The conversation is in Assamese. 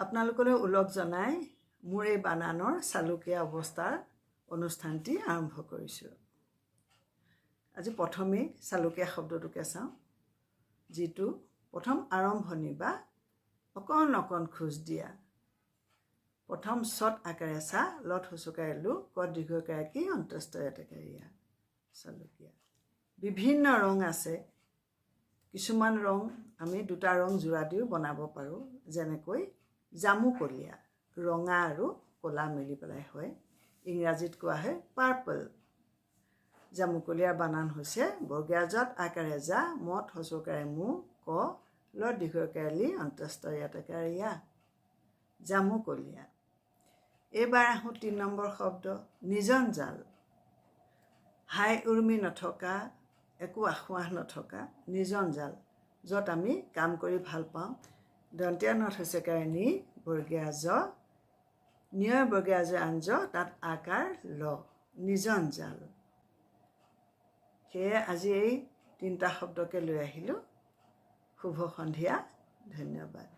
আপোনালোকলৈ ওলগ জনাই মোৰ এই বানানৰ চালুকীয়া অৱস্থাৰ অনুষ্ঠানটি আৰম্ভ কৰিছোঁ। আজি প্ৰথমেই চালুকীয়া শব্দটোকে চাওঁ, যিটো প্ৰথম আৰম্ভণি বা অকণ খোজ দিয়া। প্ৰথম চত আকাৰে চা, লত হুচকাৰে লু, ক দীৰ্ঘকাৰে কি, অন্তস্থ এটেকাৰীয়া। চালুকীয়া বিভিন্ন ৰং আছে। কিছুমান ৰং আমি দুটা ৰং যোৰা দিও বনাব পাৰোঁ, যেনেকৈ জামুকলীয়া, ৰঙা আৰু ক'লা মিলি পেলাই হয়। ইংৰাজীত কোৱা হয় পাৰ্পল। জামুকলীয়াৰ বানান হৈছে বৰ্গীয়া জত আকাৰে যা, মত হচৌকাৰে মু, ক, ল দীৰ্ঘকাৰে লি, অন্তস্থ এটেকাৰে য়া। জামুকলীয়া। এইবাৰ আহোঁ ৩ নম্বৰ শব্দ, নিজঞ্জাল। হাই উৰুমি নথকা, একো আঁসোৱাহ নথকা, নিজঞ্জাল, য'ত আমি কাম কৰি ভাল পাওঁ। দন্তীয়া নত হুচকাৰে নি, বৰ্গীয়া জ, নিয় বৰ্গীয়া জ আঞ্জ, তাত আকাৰ ল, নিজঞ্জাল। সেয়ে আজি এই 3টা শব্দকে লৈ আহিলোঁ। শুভ সন্ধিয়া, ধন্যবাদ।